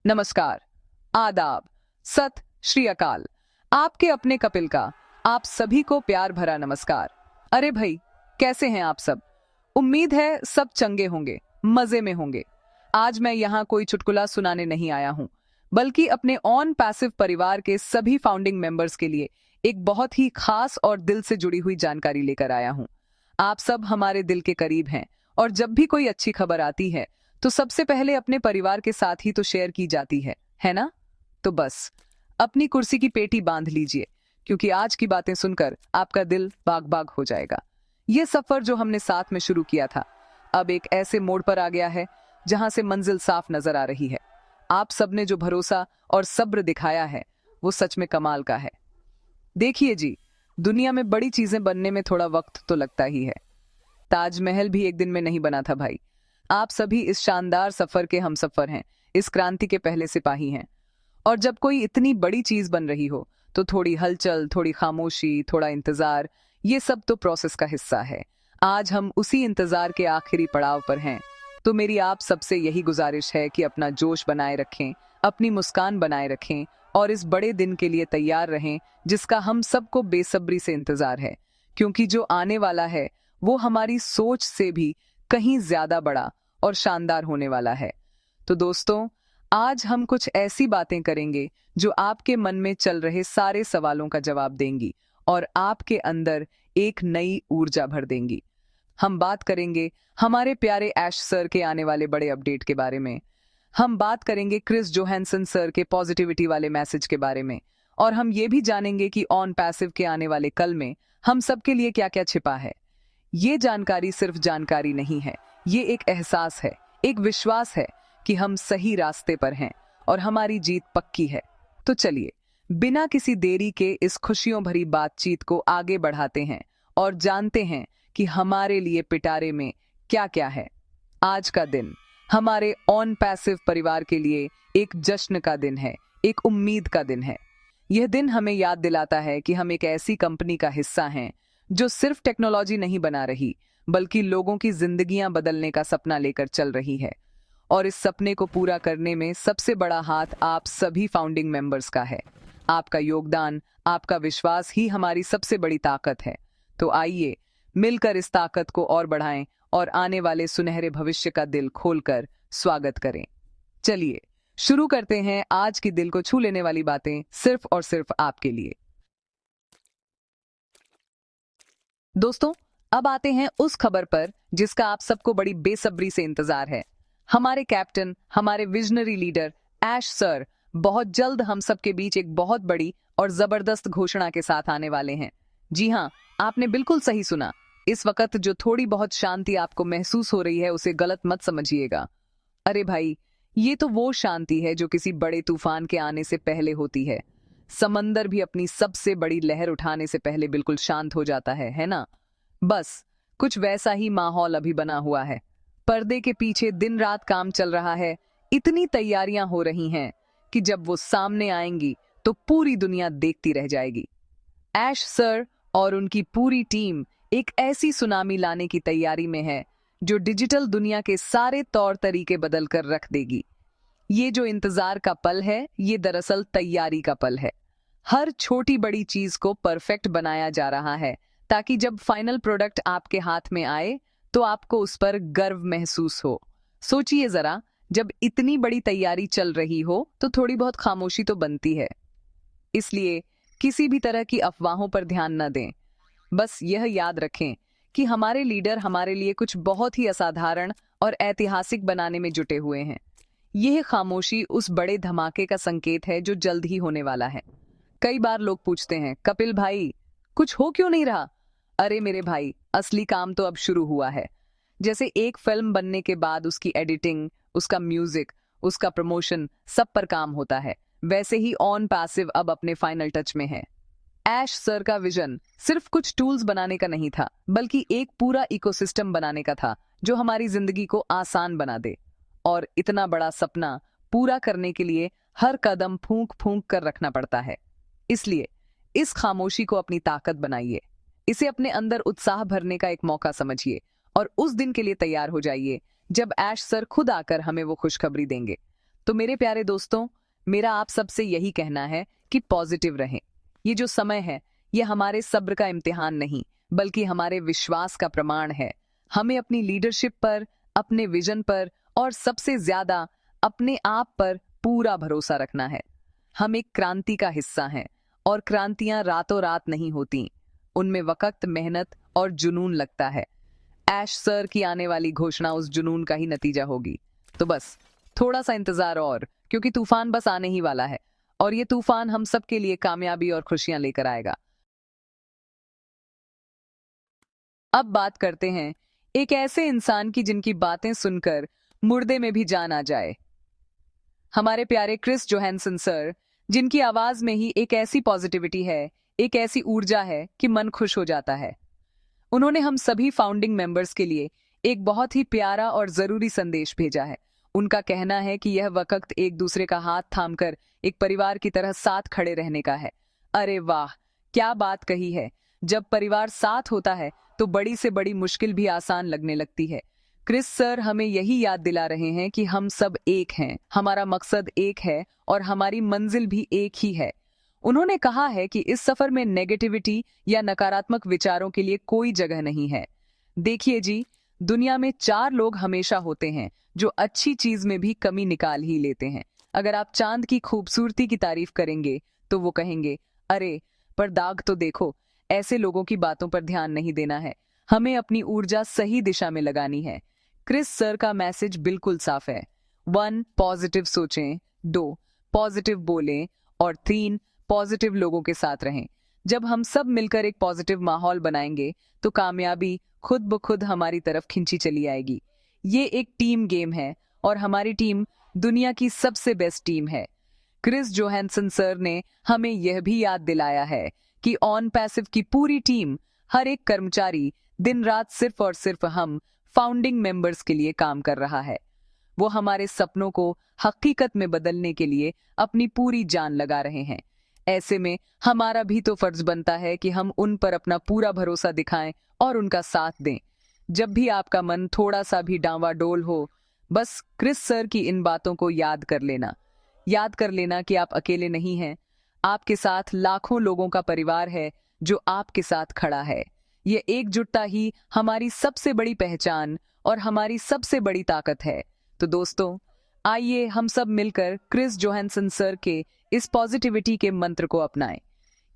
नमस्कार, आदाब, सत श्री अकाल। आपके अपने कपिल का आप सभी को प्यार भरा नमस्कार। अरे भाई, कैसे हैं आप सब? उम्मीद है सब चंगे होंगे, मजे में होंगे। आज मैं यहाँ कोई चुटकुला सुनाने नहीं आया हूँ, बल्कि अपने ऑन पैसिव परिवार के सभी फाउंडिंग मेंबर्स के लिए एक बहुत ही खास और दिल से जुड़ी हुई जानकारी लेकर आया हूँ। आप सब हमारे दिल के करीब हैं, और जब भी कोई अच्छी खबर आती है तो सबसे पहले अपने परिवार के साथ ही तो शेयर की जाती है ना? तो बस अपनी कुर्सी की पेटी बांध लीजिए, क्योंकि आज की बातें सुनकर आपका दिल बाग बाग हो जाएगा। ये सफर जो हमने साथ में शुरू किया था, अब एक ऐसे मोड़ पर आ गया है जहां से मंजिल साफ नजर आ रही है। आप सबने जो भरोसा और सब्र दिखाया है, वो सच में कमाल का है। देखिए जी, दुनिया में बड़ी चीजें बनने में थोड़ा वक्त तो लगता ही है। ताजमहल भी एक दिन में नहीं बना था भाई। आप सभी इस शानदार सफर के हमसफर हैं, इस क्रांति के पहले सिपाही हैं। और जब कोई इतनी बड़ी चीज बन रही हो, तो थोड़ी हलचल, थोड़ी खामोशी, थोड़ा इंतजार, ये सब तो प्रोसेस का हिस्सा है। आज हम उसी इंतजार के आखिरी पड़ाव पर हैं। तो मेरी आप सबसे यही गुजारिश है कि अपना जोश बनाए रखें, अपनी मुस्कान बनाए रखें, और इस बड़े दिन के लिए तैयार रहें जिसका हम सबको बेसब्री से इंतजार है। क्योंकि जो आने वाला है वो हमारी सोच से भी कहीं ज्यादा बड़ा और शानदार होने वाला है। तो दोस्तों, आज हम कुछ ऐसी बातें करेंगे जो आपके मन में चल रहे सारे सवालों का जवाब देंगी और आपके अंदर एक नई ऊर्जा भर देंगी। हम बात करेंगे हमारे प्यारे ऐश सर के आने वाले बड़े अपडेट के बारे में। हम बात करेंगे क्रिस जोहानसन सर के पॉजिटिविटी वाले मैसेज के बारे में। और हम ये भी जानेंगे कि ऑन पैसिव के आने वाले कल में हम सबके लिए क्या क्या छिपा है। ये जानकारी सिर्फ जानकारी नहीं है, ये एक एहसास है, एक विश्वास है कि हम सही रास्ते पर हैं और हमारी जीत पक्की है। तो चलिए, बिना किसी देरी के इस खुशियों भरी बातचीत को आगे बढ़ाते हैं और जानते हैं कि हमारे लिए पिटारे में क्या क्या है। आज का दिन हमारे ऑन पैसिव परिवार के लिए एक जश्न का दिन है, एक उम्मीद का दिन है। यह दिन हमें याद दिलाता है कि हम एक ऐसी कंपनी का हिस्सा हैं जो सिर्फ टेक्नोलॉजी नहीं बना रही, बल्कि लोगों की जिंदगियां बदलने का सपना लेकर चल रही है। और इस सपने को पूरा करने में सबसे बड़ा हाथ आप सभी फाउंडिंग मेंबर्स का है। आपका योगदान, आपका विश्वास ही हमारी सबसे बड़ी ताकत है। तो आइए मिलकर इस ताकत को और बढ़ाएं और आने वाले सुनहरे भविष्य का दिल खोलकर स्वागत करें। चलिए शुरू करते हैं आज की दिल को छू लेने वाली बातें, सिर्फ और सिर्फ आपके लिए। दोस्तों, अब आते हैं उस खबर पर जिसका आप सबको बड़ी बेसब्री से इंतजार है। हमारे कैप्टन, हमारे विजनरी लीडर ऐश सर बहुत जल्द हम सबके बीच एक बहुत बड़ी और जबरदस्त घोषणा के साथ आने वाले हैं। जी हाँ, आपने बिल्कुल सही सुना। इस वक्त जो थोड़ी बहुत शांति आपको महसूस हो रही है, उसे गलत मत समझिएगा। अरे भाई, ये तो वो शांति है जो किसी बड़े तूफान के आने से पहले होती है। समंदर भी अपनी सबसे बड़ी लहर उठाने से पहले बिल्कुल शांत हो जाता है ना? बस कुछ वैसा ही माहौल अभी बना हुआ है। पर्दे के पीछे दिन रात काम चल रहा है। इतनी तैयारियां हो रही हैं कि जब वो सामने आएंगी तो पूरी दुनिया देखती रह जाएगी। ऐश सर और उनकी पूरी टीम एक ऐसी सुनामी लाने की तैयारी में है जो डिजिटल दुनिया के सारे तौर तरीके बदल कर रख देगी। ये जो इंतजार का पल है, ये दरअसल तैयारी का पल है। हर छोटी बड़ी चीज को परफेक्ट बनाया जा रहा है, ताकि जब फाइनल प्रोडक्ट आपके हाथ में आए तो आपको उस पर गर्व महसूस हो। सोचिए जरा, जब इतनी बड़ी तैयारी चल रही हो तो थोड़ी बहुत खामोशी तो बनती है। इसलिए किसी भी तरह की अफवाहों पर ध्यान न दें। बस यह याद रखें कि हमारे लीडर हमारे लिए कुछ बहुत ही असाधारण और ऐतिहासिक बनाने में जुटे हुए हैं। यह खामोशी उस बड़े धमाके का संकेत है जो जल्द ही होने वाला है। कई बार लोग पूछते हैं, कपिल भाई कुछ हो क्यों नहीं रहा? अरे मेरे भाई, असली काम तो अब शुरू हुआ है। जैसे एक फिल्म बनने के बाद उसकी एडिटिंग, उसका म्यूजिक, उसका प्रमोशन, सब पर काम होता है, वैसे ही ऑन पैसिव अब अपने फाइनल टच में है। ऐश सर का विजन सिर्फ कुछ टूल्स बनाने का नहीं था, बल्कि एक पूरा इकोसिस्टम बनाने का था जो हमारी जिंदगी को आसान बना दे। और इतना बड़ा सपना पूरा करने के लिए हर कदम फूंक फूंक कर रखना पड़ता है। इसलिए इस खामोशी को अपनी ताकत बनाइए, इसे अपने अंदर उत्साह भरने का एक मौका समझिए और उस दिन के लिए तैयार हो जाइए जब ऐश सर खुद आकर हमें वो खुशखबरी देंगे। तो मेरे प्यारे दोस्तों, मेरा आप सबसे यही कहना है कि पॉजिटिव रहें। ये जो समय है, ये हमारे सब्र का इम्तिहान नहीं, बल्कि हमारे विश्वास का प्रमाण है। हमें अपनी लीडरशिप पर, अपने विजन पर और सबसे ज्यादा अपने आप पर पूरा भरोसा रखना है। हम एक क्रांति का हिस्सा हैं और क्रांतियां रातों रात नहीं होती। उनमें वक्त, मेहनत और जुनून लगता है। ऐश सर की आने वाली घोषणा उस जुनून का ही नतीजा होगी। तो बस थोड़ा सा इंतजार और, क्योंकि तूफान बस आने ही वाला है और ये तूफान हम सबके लिए कामयाबी और खुशियां लेकर आएगा। अब बात करते हैं एक ऐसे इंसान की जिनकी बातें सुनकर मुर्दे में भी जान आ जाए। हमारे प्यारे क्रिस जोहानसन सर, जिनकी आवाज में ही एक ऐसी पॉजिटिविटी है, एक ऐसी ऊर्जा है कि मन खुश हो जाता है। उन्होंने हम सभी फाउंडिंग मेंबर्स के लिए एक बहुत ही प्यारा और जरूरी संदेश भेजा है। उनका कहना है कि यह वक्त एक दूसरे का हाथ थामकर एक परिवार की तरह साथ खड़े रहने का है। अरे वाह, क्या बात कही है। जब परिवार साथ होता है तो बड़ी से बड़ी मुश्किल भी आसान लगने लगती है। क्रिस सर हमें यही याद दिला रहे हैं कि हम सब एक हैं, हमारा मकसद एक है और हमारी मंजिल भी एक ही है। उन्होंने कहा है कि इस सफर में नेगेटिविटी या नकारात्मक विचारों के लिए कोई जगह नहीं है। देखिए जी, दुनिया में 4 लोग हमेशा होते हैं जो अच्छी चीज में भी कमी निकाल ही लेते हैं। अगर आप चांद की खूबसूरती की तारीफ करेंगे तो वो कहेंगे, अरे पर दाग तो देखो। ऐसे लोगों की बातों पर ध्यान नहीं देना है, हमें अपनी ऊर्जा सही दिशा में लगानी है। क्रिस सर का मैसेज बिल्कुल साफ है। 1. पॉजिटिव सोचें, 2. पॉजिटिव बोलें और 3. पॉजिटिव लोगों के साथ रहें। जब हम सब मिलकर एक पॉजिटिव माहौल बनाएंगे तो कामयाबी खुद ब खुद हमारी तरफ खिंची चली आएगी। ये एक टीम गेम है और हमारी टीम दुनिया की सबसे बेस्ट टीम है। क्रिस जोहानसन सर ने हमें यह भी याद दिलाया है कि ऑन पैसिव की पूरी टीम, हर एक कर्मचारी दिन रात सिर्फ और सिर्फ हम फाउंडिंग मेंबर्स के लिए काम कर रहा है। वो हमारे सपनों को हकीकत में बदलने के लिए अपनी पूरी जान लगा रहे हैं। ऐसे में हमारा भी तो फर्ज बनता है कि हम उन पर अपना पूरा भरोसा दिखाएं और उनका साथ दें। जब भी आपका मन थोड़ा सा भी डांवाडोल हो, बस क्रिस सर की इन बातों को याद कर लेना। याद कर लेना कि आप अकेले नहीं हैं। आपके साथ लाखों लोगों का परिवार है जो आपके साथ खड़ा है। ये एकजुटता ही हमारी सबसे बड़ी पहचान और हमारी सबसे बड़ी ताकत है। तो दोस्तों, आइए हम सब मिलकर क्रिस जोहानसन सर के इस पॉजिटिविटी के मंत्र को अपनाएं।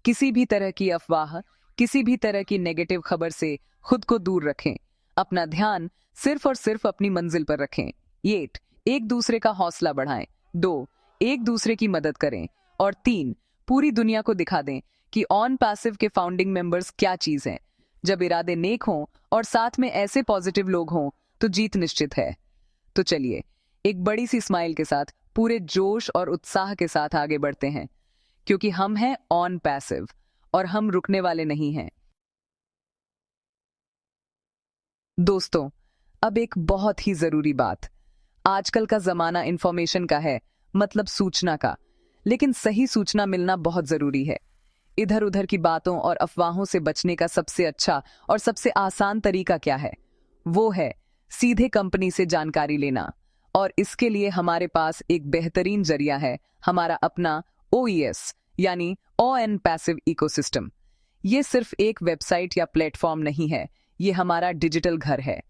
किसी भी तरह की अफवाह, किसी भी तरह की नेगेटिव खबर से खुद को दूर रखें। अपना ध्यान सिर्फ और सिर्फ अपनी मंजिल पर रखें। 8. एक दूसरे का हौसला बढ़ाएं। 2. एक दूसरे की मदद करें और 3. पूरी दुनिया को दिखा दें कि ऑन पैसिव के फाउंडिंग मेंबर्स क्या चीज हैं। जब इरादे नेक हों और साथ में ऐसे पॉजिटिव लोग हों तो जीत निश्चित है। तो चलिए, एक बड़ी सी स्माइल के साथ, पूरे जोश और उत्साह के साथ आगे बढ़ते हैं, क्योंकि हम हैं ऑन पैसिव और हम रुकने वाले नहीं हैं। दोस्तों, अब एक बहुत ही जरूरी बात। आजकल का जमाना इंफॉर्मेशन का है, मतलब सूचना का, लेकिन सही सूचना मिलना बहुत जरूरी है। इधर उधर की बातों और अफवाहों से बचने का सबसे अच्छा और सबसे आसान तरीका क्या है? वो है सीधे कंपनी से जानकारी लेना। और इसके लिए हमारे पास एक बेहतरीन जरिया है, हमारा अपना OES यानी ऑन पैसिव इकोसिस्टम। ये सिर्फ एक वेबसाइट या प्लेटफॉर्म नहीं है, ये हमारा डिजिटल घर है।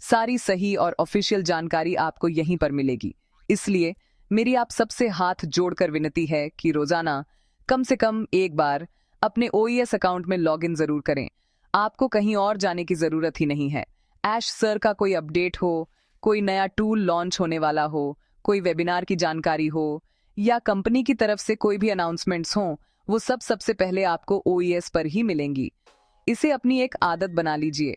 सारी सही और ऑफिशियल जानकारी आपको यहीं पर मिलेगी। इसलिए मेरी आप सबसे हाथ जोड़कर विनती है कि रोजाना कम से कम एक बार अपने OES अकाउंट में लॉगिन जरूर करें। आपको कहीं और जाने की जरूरत ही नहीं है। ऐश सर का कोई अपडेट हो, कोई नया टूल लॉन्च होने वाला हो, कोई वेबिनार की जानकारी हो या कंपनी की तरफ से कोई भी अनाउंसमेंट्स हों, वो सब सबसे पहले आपको OES पर ही मिलेंगी। इसे अपनी एक आदत बना लीजिए।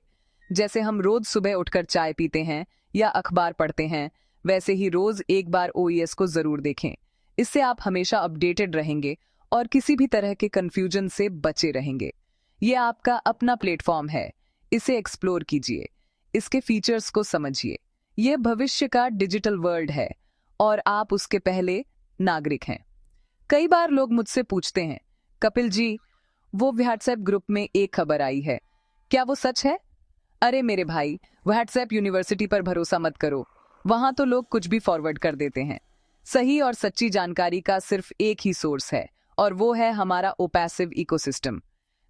जैसे हम रोज सुबह उठकर चाय पीते हैं या अखबार पढ़ते हैं, वैसे ही रोज एक बार OES को जरूर देखें। इससे आप हमेशा अपडेटेड रहेंगे और किसी भी तरह के कंफ्यूजन से बचे रहेंगे। ये आपका अपना प्लेटफॉर्म है, इसे एक्सप्लोर कीजिए, इसके फीचर्स को समझिए। यह भविष्य का डिजिटल वर्ल्ड है और आप उसके पहले नागरिक हैं। कई बार लोग मुझसे पूछते हैं, कपिल जी, वो व्हाट्सएप ग्रुप में एक खबर आई है, क्या वो सच है? अरे मेरे भाई, व्हाट्सएप यूनिवर्सिटी पर भरोसा मत करो। वहां तो लोग कुछ भी फॉरवर्ड कर देते हैं। सही और सच्ची जानकारी का सिर्फ एक ही सोर्स है, और वो है हमारा ओपैसिव इकोसिस्टम।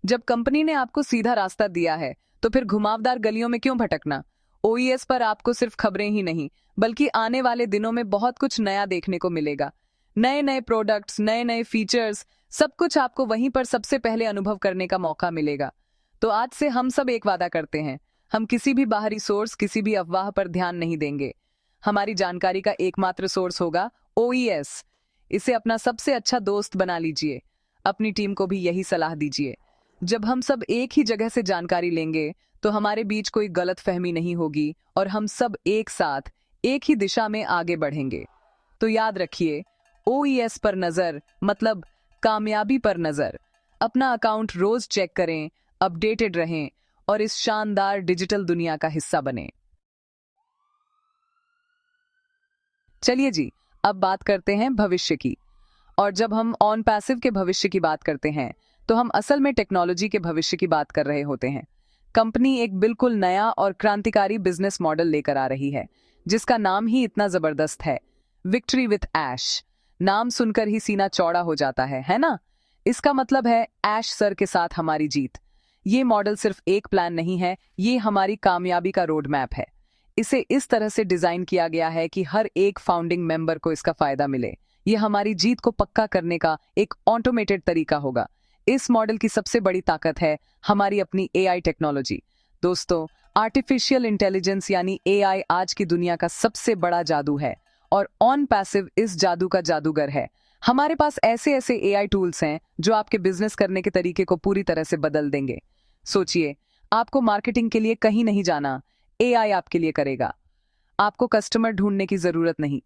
जब कंपनी ने आपको सीधा रास्ता दिया है, तो फिर घुमावदार गलियों में क्यों भटकना? ओईएस पर आपको सिर्फ खबरें ही नहीं, बल्कि आने वाले दिनों में बहुत कुछ नया देखने को मिलेगा। नए नए प्रोडक्ट्स, नए नए फीचर्स, सब कुछ आपको वहीं पर सबसे पहले अनुभव करने का मौका मिलेगा। तो आज से हम सब एक वादा करते हैं, हम किसी भी बाहरी सोर्स, किसी भी अफवाह पर ध्यान नहीं देंगे। हमारी जानकारी का एकमात्र सोर्स होगा ओईएस। इसे अपना सबसे अच्छा दोस्त बना लीजिए। अपनी टीम को भी यही सलाह दीजिए। जब हम सब एक ही जगह से जानकारी लेंगे, तो हमारे बीच कोई गलतफहमी नहीं होगी और हम सब एक साथ एक ही दिशा में आगे बढ़ेंगे। तो याद रखिए, ओईएस पर नजर मतलब कामयाबी पर नजर। अपना अकाउंट रोज चेक करें, अपडेटेड रहें और इस शानदार डिजिटल दुनिया का हिस्सा बने। चलिए जी, अब बात करते हैं भविष्य की। और जब हम ऑन पैसिव के भविष्य की बात करते हैं, तो हम असल में टेक्नोलॉजी के भविष्य की बात कर रहे होते हैं। कंपनी एक बिल्कुल नया और क्रांतिकारी बिजनेस मॉडल लेकर आ रही है, जिसका नाम ही इतना जबरदस्त है, विक्ट्री विथ ऐश। नाम सुनकर ही सीना चौड़ा हो जाता है ना? इसका मतलब है ऐश सर के साथ हमारी जीत। ये मॉडल सिर्फ एक प्लान नहीं है, ये हमारी कामयाबी का रोड मैप है। इसे इस तरह से डिजाइन किया गया है कि हर एक फाउंडिंग मेंबर को इसका फायदा मिले। ये हमारी जीत को पक्का करने का एक ऑटोमेटेड तरीका होगा। इस मॉडल की सबसे बड़ी ताकत है हमारी अपनी एआई टेक्नोलॉजी। दोस्तों, आर्टिफिशियल इंटेलिजेंस यानी एआई आज की दुनिया का सबसे बड़ा जादू है, और ऑन पैसिव इस जादू का जादूगर है। हमारे पास ऐसे ऐसे एआई टूल्स हैं जो आपके बिजनेस करने के तरीके को पूरी तरह से बदल देंगे। सोचिए, आपको मार्केटिंग के लिए कहीं नहीं जाना, एआई आपके लिए करेगा। आपको कस्टमर ढूंढने की जरूरत नहीं,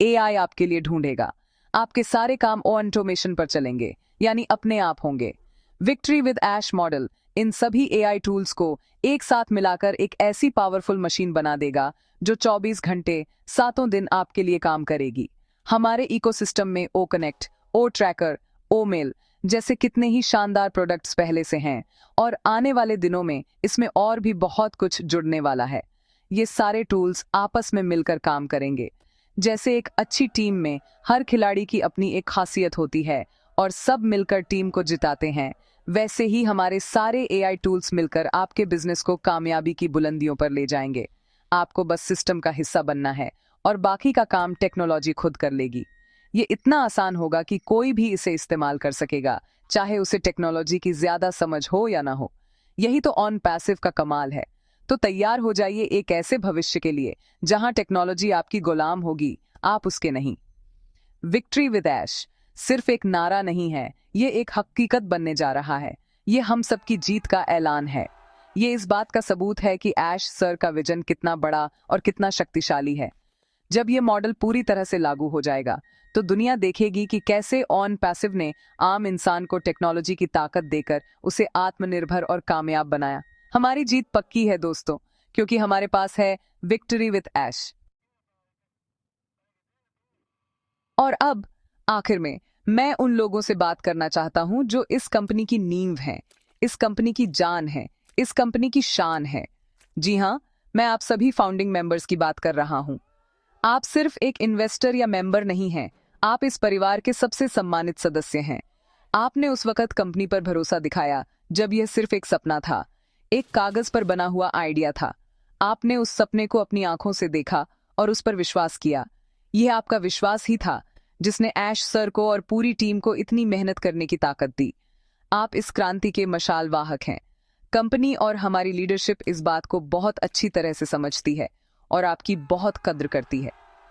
एआई आपके लिए ढूंढेगा। आपके सारे काम ऑटोमेशन पर चलेंगे, यानी अपने आप होंगे। विक्ट्री विद ऐश मॉडल इन सभी एआई टूल्स को एक साथ मिलाकर एक ऐसी पावरफुल मशीन बना देगा जो 24 घंटे 7 दिन आपके लिए काम करेगी। हमारे इकोसिस्टम में ओ कनेक्ट, ओ ट्रैकर, ओ मेल जैसे कितने ही शानदार प्रोडक्ट्स पहले से हैं, और आने वाले दिनों में इसमें और भी बहुत कुछ जुड़ने वाला है। ये सारे टूल्स आपस में मिलकर काम करेंगे। जैसे एक अच्छी टीम में हर खिलाड़ी की अपनी एक खासियत होती है और सब मिलकर टीम को जिताते हैं, वैसे ही हमारे सारे एआई टूल्स मिलकर आपके बिजनेस को कामयाबी की बुलंदियों पर ले जाएंगे। आपको बस सिस्टम का हिस्सा बनना है और बाकी का काम टेक्नोलॉजी खुद कर लेगी। ये इतना आसान होगा कि कोई भी इसे इस्तेमाल कर सकेगा, चाहे उसे टेक्नोलॉजी की ज्यादा समझ हो या ना हो। यही तो ऑन पैसिव का कमाल है। तो तैयार हो जाइए एक ऐसे भविष्य के लिए जहां टेक्नोलॉजी आपकी गुलाम होगी, आप उसके नहीं। विक्ट्री विद ऐश सिर्फ एक नारा नहीं है, ये एक हकीकत बनने जा रहा है। ये हम सबकी जीत का ऐलान है। ये इस बात का सबूत है कि ऐश सर का विजन कितना बड़ा और कितना शक्तिशाली है। जब ये मॉडल पूरी तरह से लागू हो जाएगा, तो दुनिया देखेगी कि कैसे ऑन पैसिव ने आम इंसान को टेक्नोलॉजी की ताकत देकर उसे आत्मनिर्भर और कामयाब बनाया। हमारी जीत पक्की है दोस्तों, क्योंकि हमारे पास है विक्ट्री विद ऐश। और अब आखिर में मैं उन लोगों से बात करना चाहता हूं जो इस कंपनी की नींव हैं, इस कंपनी की जान है, इस कंपनी की शान है। जी हां, मैं आप सभी फाउंडिंग मेंबर्स की बात कर रहा हूं। आप सिर्फ एक इन्वेस्टर या मेंबर नहीं हैं, आप इस परिवार के सबसे सम्मानित सदस्य हैं। आपने उस वक्त कंपनी पर भरोसा दिखाया जब यह सिर्फ एक सपना था, एक कागज पर बना हुआ आइडिया था। आपने उस सपने को अपनी आंखों से देखा और उस पर विश्वास किया। यह आपका विश्वास ही था जिसने ऐश सर को और पूरी टीम को इतनी मेहनत करने की ताकत दी। आप इस क्रांति के मशाल वाहक हैं। कंपनी और हमारी लीडरशिप इस बात को बहुत अच्छी तरह से समझती है और आपकी बहुत कद्र करती है।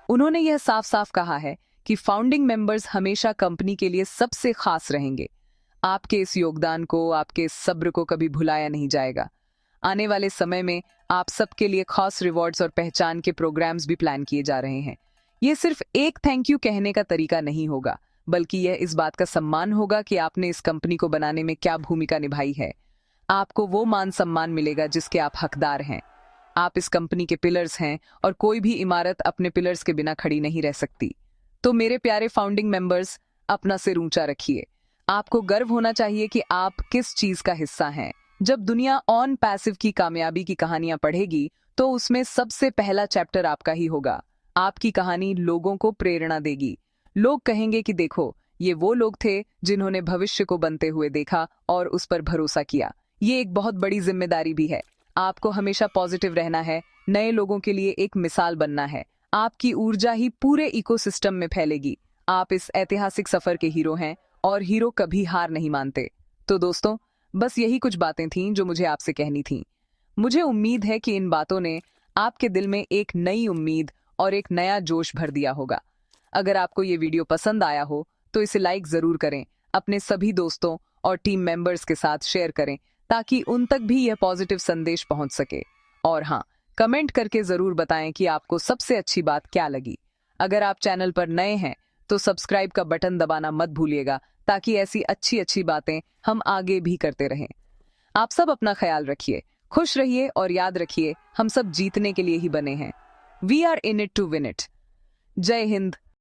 उन्होंने यह साफ साफ कहा है कि फाउंडिंग मेंबर्स हमेशा कंपनी के लिए सबसे खास रहेंगे। आपके इस योगदान को, आपके इस सब्र को कभी भुलाया नहीं जाएगा। आने वाले समय में आप सबके लिए खास रिवॉर्ड्स और पहचान के प्रोग्राम्स भी प्लान किए जा रहे हैं। ये सिर्फ एक थैंक यू कहने का तरीका नहीं होगा, बल्कि यह इस बात का सम्मान होगा कि आपने इस कंपनी को बनाने में क्या भूमिका निभाई है। आपको वो मान सम्मान मिलेगा जिसके आप हकदार हैं। आप इस कंपनी के पिलर्स हैं और कोई भी इमारत अपने पिलर्स के बिना खड़ी नहीं रह सकती। तो मेरे प्यारे फाउंडिंग मेंबर्स, अपना सिर ऊंचा रखिए। आपको गर्व होना चाहिए कि आप किस चीज का हिस्सा हैं। जब दुनिया ऑन पैसिव की कामयाबी की कहानियां पढ़ेगी, तो उसमें सबसे पहला चैप्टर आपका ही होगा। आपकी कहानी लोगों को प्रेरणा देगी, लोग कहेंगे कि देखो, ये वो लोग थे जिन्होंने भविष्य को बनते हुए देखा और उस पर भरोसा किया। ये एक बहुत बड़ी जिम्मेदारी भी है। आपको हमेशा पॉजिटिव रहना है, नए लोगों के लिए एक मिसाल बनना है। आपकी ऊर्जा ही पूरे इकोसिस्टम में फैलेगी। आप इस ऐतिहासिक सफर के हीरो हैं और हीरो कभी हार नहीं मानते। तो दोस्तों, बस यही कुछ बातें थीं जो मुझे आपसे कहनी थीं। मुझे उम्मीद है कि इन बातों ने आपके दिल में एक नई उम्मीद और एक नया जोश भर दिया होगा। अगर आपको ये वीडियो पसंद आया हो तो इसे लाइक जरूर करें, अपने सभी दोस्तों और टीम मेंबर्स के साथ शेयर करें ताकि उन तक भी यह पॉजिटिव संदेश पहुंच सके। और हाँ, कमेंट करके जरूर बताएं कि आपको सबसे अच्छी बात क्या लगी। अगर आप चैनल पर नए हैं तो सब्सक्राइब का बटन दबाना मत भूलिएगा ताकि ऐसी अच्छी अच्छी बातें हम आगे भी करते रहें। आप सब अपना ख्याल रखिए, खुश रहिए और याद रखिए, हम सब जीतने के लिए ही बने हैं। We are in it to win it. जय हिंद,